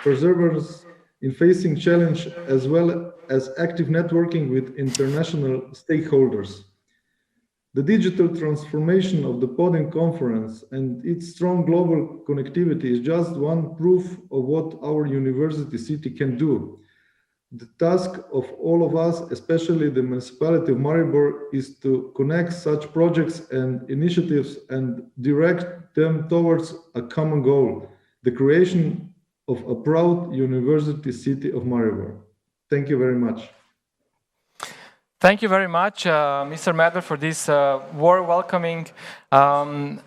S12: perseverance in facing challenge, as well as active networking with international stakeholders. The digital transformation of the Podim conference and its strong global connectivity is just one proof of what our university city can do. The task of all of us, especially the municipality of Maribor, is to connect such projects and initiatives and direct them towards a common goal, the creation of a proud university city of Maribor. Thank you very much.
S1: Thank you very much, Mr. Medved, for this warm welcoming and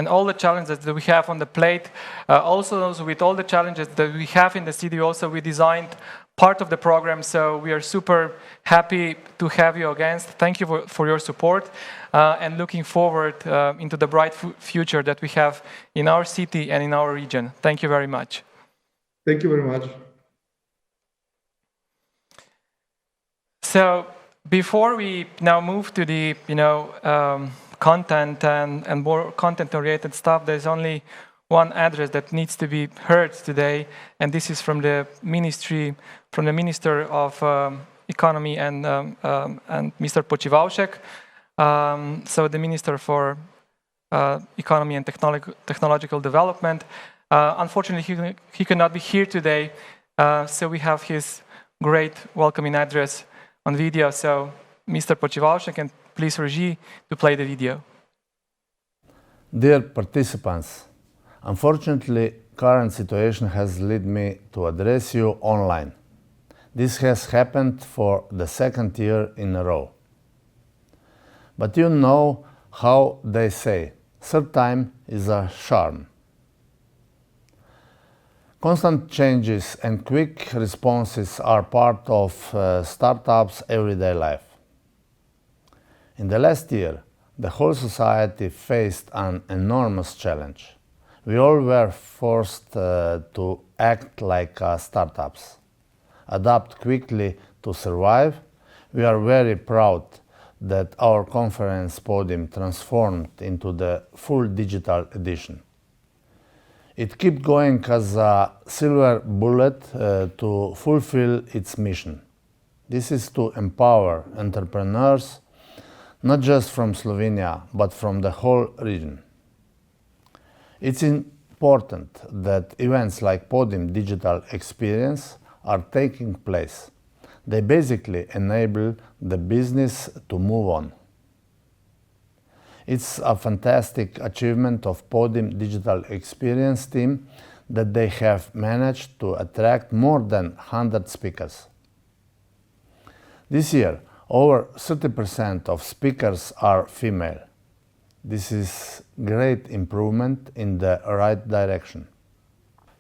S1: all the challenges that we have on the plate. Also, with all the challenges that we have in the city, we designed part of the program, so we are super happy to have you again. Thank you for your support and looking forward into the bright future that we have in our city and in our region. Thank you very much.
S12: Thank you very much.
S1: So before we now move to the content and more content-oriented stuff, there's only one address that needs to be heard today, and this is from the Minister of Economy and Mr. Počivalšek. So the Minister for Economy and Technological Development. Unfortunately, he cannot be here today, so we have his great welcoming address on video. So, Mr. Počivalšek, and please, Regie, to play the video.
S13: Dear participants, unfortunately, current situation has led me to address you online. This has happened for the second year in a row. But you know how they say, third time is a charm. Constant changes and quick responses are part of startups' everyday life. In the last year, the whole society faced an enormous challenge. We all were forced to act like startups, adapt quickly to survive. We are very proud that our conference Podim transformed into the full digital edition. It kept going as a silver bullet to fulfill its mission. This is to empower entrepreneurs, not just from Slovenia, but from the whole region. It's important that events like Podim Digital Experience are taking place. They basically enable the business to move on. It's a fantastic achievement of Podim Digital Experience team that they have managed to attract more than 100 speakers. This year, over 30% of speakers are female. This is great improvement in the right direction.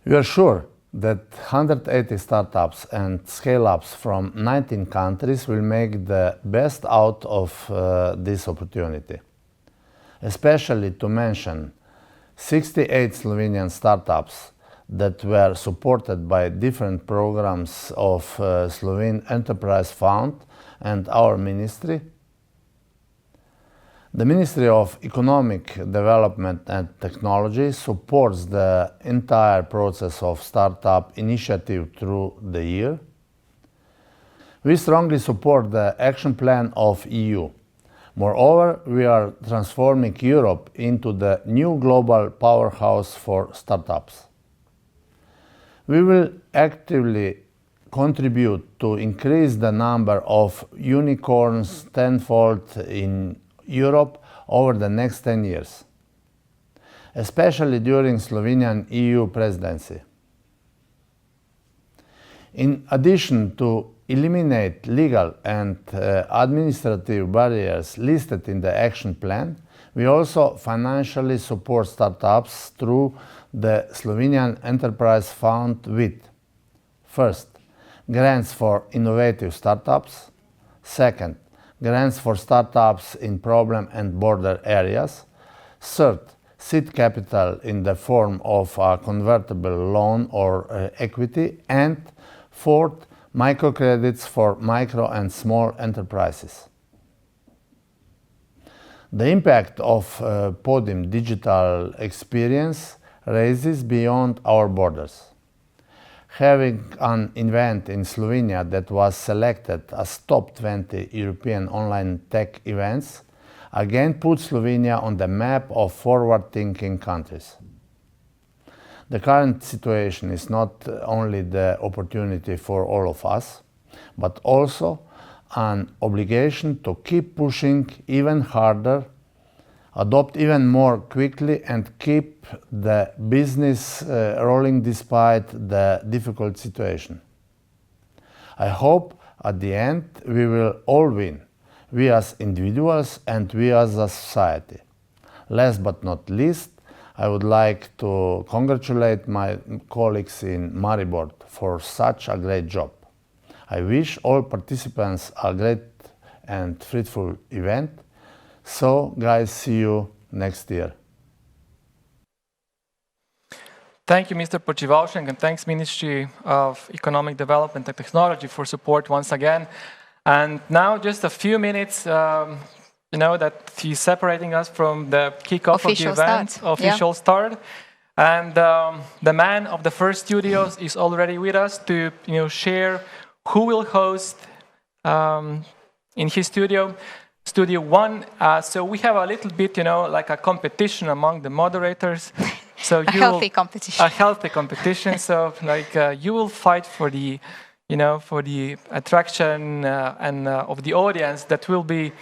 S13: We are sure that 180 startups and scale-ups from 19 countries will make the best out of this opportunity. Especially to mention 68 Slovenian startups that were supported by different programs of Slovene Enterprise Fund and our ministry. The Ministry of Economic Development and Technology supports the entire process of startup initiative through the year. We strongly support the action plan of EU. Moreover, we are transforming Europe into the new global powerhouse for startups. We will actively contribute to increase the number of unicorns tenfold in Europe over the next 10 years, especially during Slovenian EU presidency. In addition to eliminate legal and administrative barriers listed in the action plan, we also financially support startups through the Slovenian Enterprise Fund with: first, grants for innovative startups; second, grants for startups in problem and border areas; third, seed capital in the form of a convertible loan or equity; and fourth, microcredits for micro and small enterprises. The impact of Podim Digital Experience raises beyond our borders. Having an event in Slovenia that was selected as top 20 European online tech events again puts Slovenia on the map of forward-thinking countries. The current situation is not only the opportunity for all of us, but also an obligation to keep pushing even harder, adopt even more quickly, and keep the business rolling despite the difficult situation. I hope at the end we will all win, we as individuals and we as a society. Last but not least, I would like to congratulate my colleagues in Maribor for such a great job. I wish all participants a great and fruitful event. So, guys, see you next year.
S1: Thank you, Mr. Počivalšek, and thanks Ministry of Economic Development and Technology for support once again. And now just a few minutes, that he's separating us from the kickoff of the event, official start. And the man of the first studios is already with us to share who will host in his studio. Studio 1. So we have a little bit, like a competition among the moderators. So
S2: a healthy competition.
S1: A healthy competition. So you will fight for the, for the attraction and of the audience that will be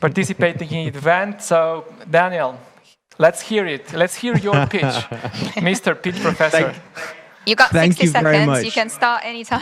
S1: participating in the event. So Daniel, let's hear it. Let's hear your pitch, Mr. Pitch Professor.
S2: You got 60 seconds.
S3: Very much.
S2: You can start anytime.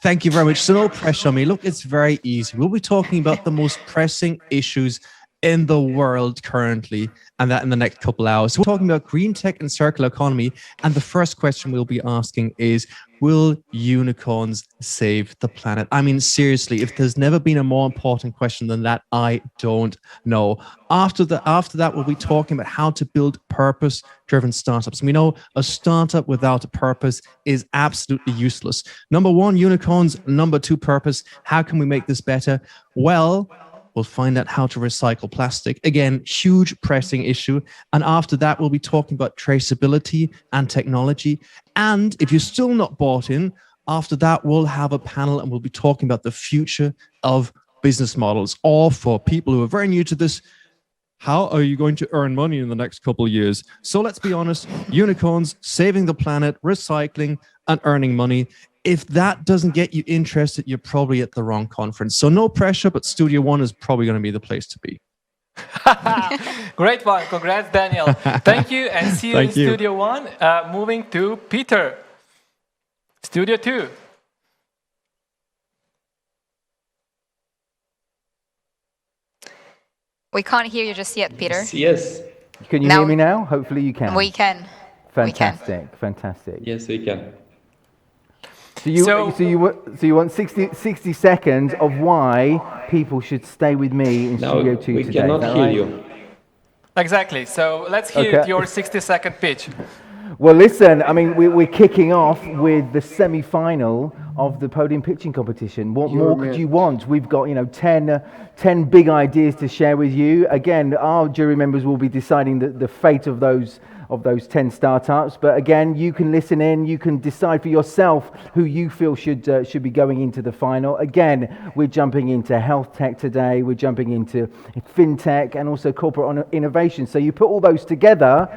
S3: Thank you very much. So no pressure on me. Look, it's very easy. We'll be talking about the most pressing issues in the world currently, and that in the next couple hours. So we're talking about green tech and circular economy. And the first question we'll be asking is, will unicorns save the planet? I mean, seriously, if there's never been a more important question than that, I don't know. After that, we'll be talking about how to build purpose-driven startups. We know a startup without a purpose is absolutely useless. Number one, unicorns. Number two, purpose. How can we make this better? Well, we'll find out how to recycle plastic. Again, huge pressing issue. And after that, we'll be talking about traceability and technology. And if you're still not bought in, after that, we'll have a panel and we'll be talking about the future of business models. Or for people who are very new to this, how are you going to earn money in the next couple of years? So let's be honest, unicorns, saving the planet, recycling, and earning money. If that doesn't get you interested, you're probably at the wrong conference. So no pressure, but Studio One is probably going to be the place to be.
S1: Great one. Congrats, Daniel. Thank you, and see you in
S3: Thank you.
S1: Studio One. Moving to Peter. Studio 2.
S2: We can't hear you just yet, Peter.
S14: Yes.
S4: Can you
S2: Now-
S4: hear me now? Hopefully you can.
S2: We can.
S4: Fantastic, fantastic.
S14: Yes, we can.
S4: So you,
S1: So-
S4: so you want 60 seconds of why people should stay with me in
S14: Now
S4: Studio 2
S14: we
S4: today.
S14: cannot
S4: is that
S14: hear
S4: right?
S14: you.
S1: Exactly. So let's hear
S4: Okay.
S1: your 60-second pitch.
S4: Well, listen, I mean, we're kicking off with the semi-final of the Podium pitching competition. What more could you want? We've got, 10 big ideas to share with you. Again, our jury members will be deciding the fate of those 10 startups. But again, you can listen in, you can decide for yourself who you feel should be going into the final. Again, we're jumping into health tech today, we're jumping into fintech and also corporate innovation. So you put all those together,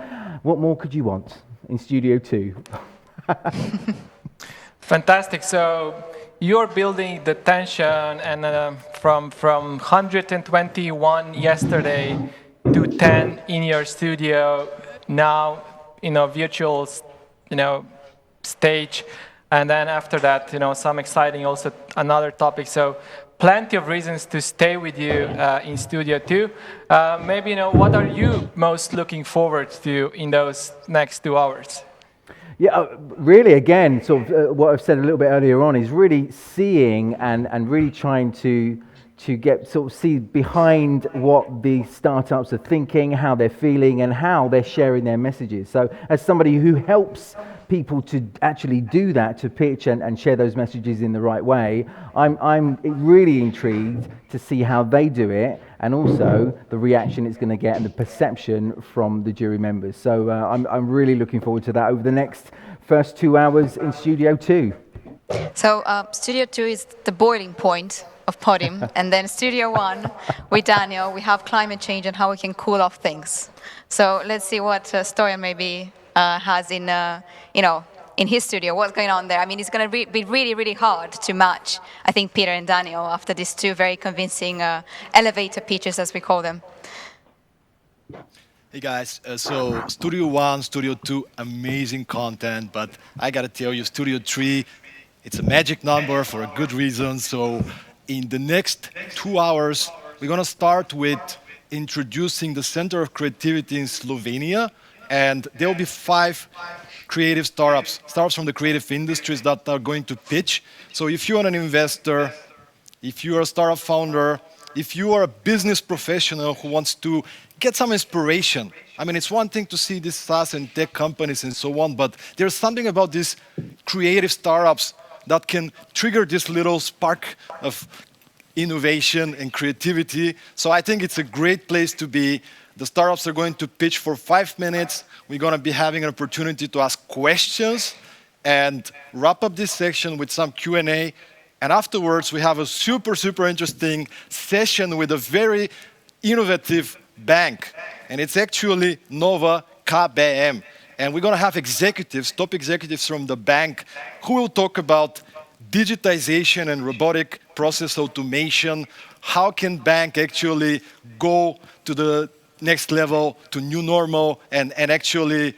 S4: what more could you want in Studio 2?
S1: Fantastic. So you're building the tension, and from 121 yesterday to 10 in your studio now, virtual, stage, and then after that, some exciting also another topic. So plenty of reasons to stay with you in Studio 2. Maybe, what are you most looking forward to in those next 2 hours?
S4: Yeah, really, again, sort of what I've said a little bit earlier on is really seeing and really trying to see behind what the startups are thinking, how they're feeling, and how they're sharing their messages. So as somebody who helps people to actually do that, to pitch and share those messages in the right way, I'm really intrigued to see how they do it, and also the reaction it's going to get and the perception from the jury members. So I'm really looking forward to that over the next first 2 hours in Studio 2.
S2: So Studio 2 is the boiling point of Podim, and then Studio 1 with Daniel, we have climate change and how we can cool off things. So let's see what Stoyan maybe has in his studio. What's going on there? I mean, it's going to be really, really hard to match, I think, Peter and Daniel after these two very convincing elevator pitches, as we call them.
S5: Hey guys, so Studio 1, Studio 2, amazing content, but I gotta tell you, Studio 3, it's a magic number for a good reason. So in the next 2 hours, we're gonna start with introducing the Center of Creativity in Slovenia, and there will be 5 creative startups from the creative industries that are going to pitch. So if you're an investor, if you're a startup founder, if you are a business professional who wants to get some inspiration. I mean, it's one thing to see these SaaS and tech companies and so on, but there's something about these creative startups that can trigger this little spark of innovation and creativity. So I think it's a great place to be. The startups are going to pitch for 5 minutes. We're going to be having an opportunity to ask questions and wrap up this section with some Q&A. And afterwards, we have a super, super interesting session with a very innovative bank. And it's actually Nova KBM. And we're going to have executives, top executives from the bank, who will talk about digitization and robotic process automation. How can bank actually go to the next level, to new normal, and actually,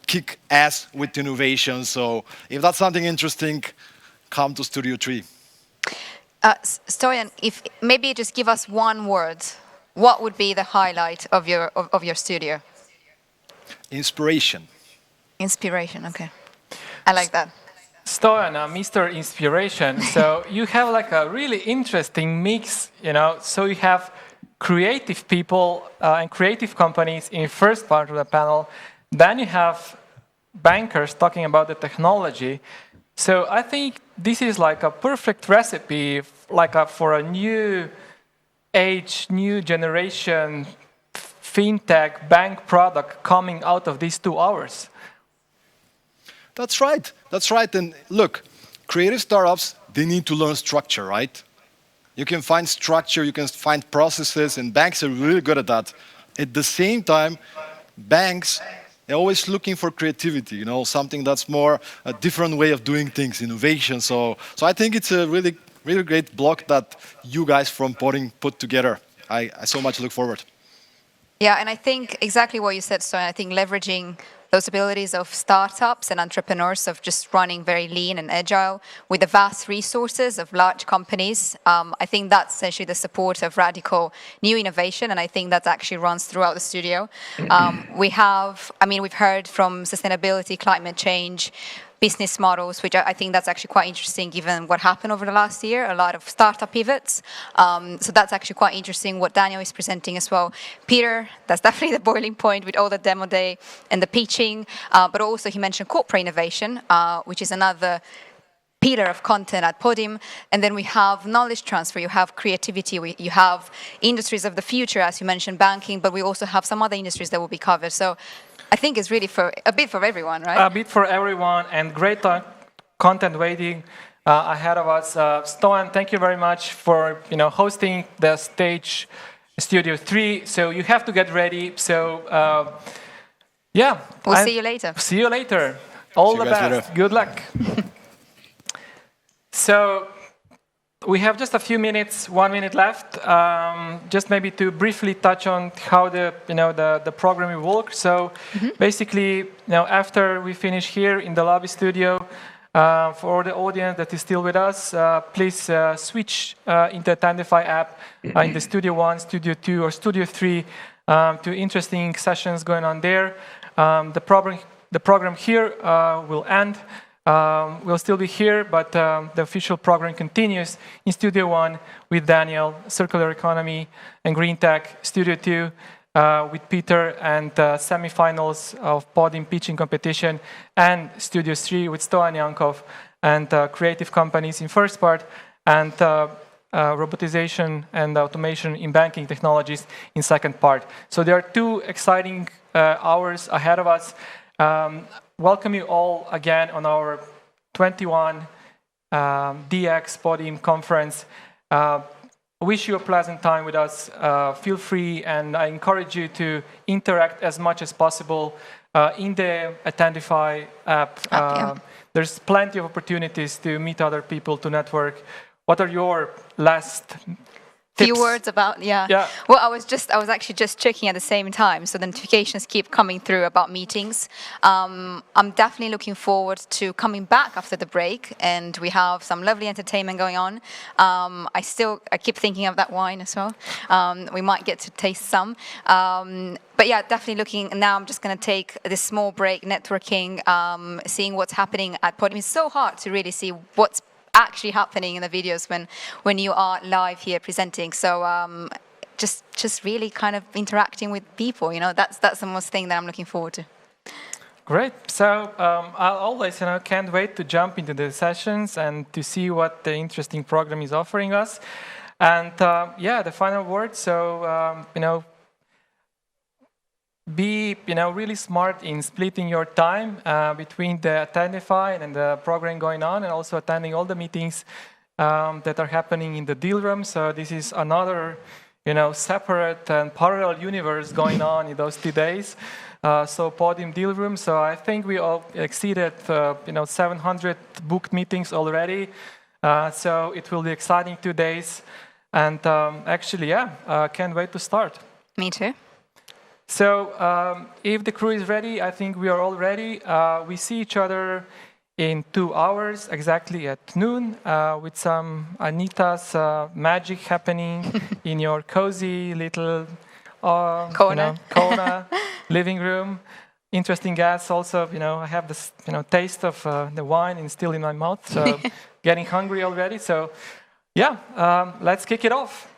S5: kick ass with innovation. So if that's something interesting, come to Studio 3.
S2: Stoyan, if maybe just give us one word what would be the highlight of your studio?
S5: Inspiration.
S2: Inspiration, okay. I like that.
S1: Stoyan, Mr. Inspiration. So you have like a really interesting mix, So you have creative people and creative companies in first part of the panel. Then you have bankers talking about the technology. So I think this is like a perfect recipe, for a new age, new generation fintech bank product coming out of these 2 hours.
S5: That's right. That's right. And look, creative startups, they need to learn structure, right? You can find structure, you can find processes, and banks are really good at that. At the same time, banks, they're always looking for creativity, something that's more a different way of doing things, innovation. So I think it's a really, really great block that you guys from Podim put together. I so much look forward.
S2: Yeah, and I think exactly what you said, Stoyan. I think leveraging those abilities of startups and entrepreneurs of just running very lean and agile with the vast resources of large companies. I think that's essentially the support of radical new innovation, and I think that actually runs throughout the studio. We've heard from sustainability, climate change, business models, which I think that's actually quite interesting given what happened over the last year, a lot of startup pivots. So that's actually quite interesting what Daniel is presenting as well. Peter, that's definitely the boiling point with all the demo day and the pitching, but also he mentioned corporate innovation, which is another pillar of content at Podim. And then we have knowledge transfer, you have creativity, you have industries of the future, as you mentioned, banking, but we also have some other industries that will be covered. So I think it's really a bit for everyone, right?
S1: A bit for everyone, and great content waiting ahead of us. Stoyan, thank you very much for hosting the stage Studio 3. So you have to get ready. So yeah.
S2: We'll see you later.
S1: See you later. All the best.
S5: Later.
S1: Good luck. So we have just a few minutes, 1 minute left. Just maybe to briefly touch on how the program will work. So basically, after we finish here in the lobby studio, for the audience that is still with us, please switch into Attendify app in the Studio 1, Studio 2, or Studio 3 to interesting sessions going on there. The program here will end. We'll still be here, but the official program continues in Studio 1 with Daniel, Circular Economy and Green Tech, Studio 2 with Peter and semifinals of Podim pitching competition, and Studio 3 with Stoyan Yankov and creative companies in first part, and robotization and automation in banking technologies in second part. So there are 2 exciting hours ahead of us. Welcome you all again on our 21 DX Podim conference. Wish you a pleasant time with us. Feel free, and I encourage you to interact as much as possible in the Attendify app. There's plenty of opportunities to meet other people, to network. What are your last tips?
S2: Few words about, yeah. Well, I was actually just checking at the same time, so the notifications keep coming through about meetings. I'm definitely looking forward to coming back after the break, and we have some lovely entertainment going on. I keep thinking of that wine as well. We might get to taste some. But yeah, definitely looking, now I'm just going to take this small break, networking, seeing what's happening at Podim. It's so hard to really see what's actually happening in the videos when you are live here presenting. So just really kind of interacting with people, that's the most thing that I'm looking forward to.
S1: Great. So I always can't wait to jump into the sessions and to see what the interesting program is offering us. And the final word. So be really smart in splitting your time between the Attendify and the program going on, and also attending all the meetings that are happening in the deal room. So this is another separate and parallel universe going on in those 2 days. So Podim deal room. So I think we all exceeded 700 booked meetings already. So it will be exciting 2 days, and can't wait to start.
S2: Me too.
S1: So if the crew is ready, I think we are all ready. We see each other in 2 hours, exactly at noon, with some Anita's magic happening in your cozy little corner living room. Interesting guests also, I have this, taste of the wine and still in my mouth, so getting hungry already. So, yeah, let's kick it off.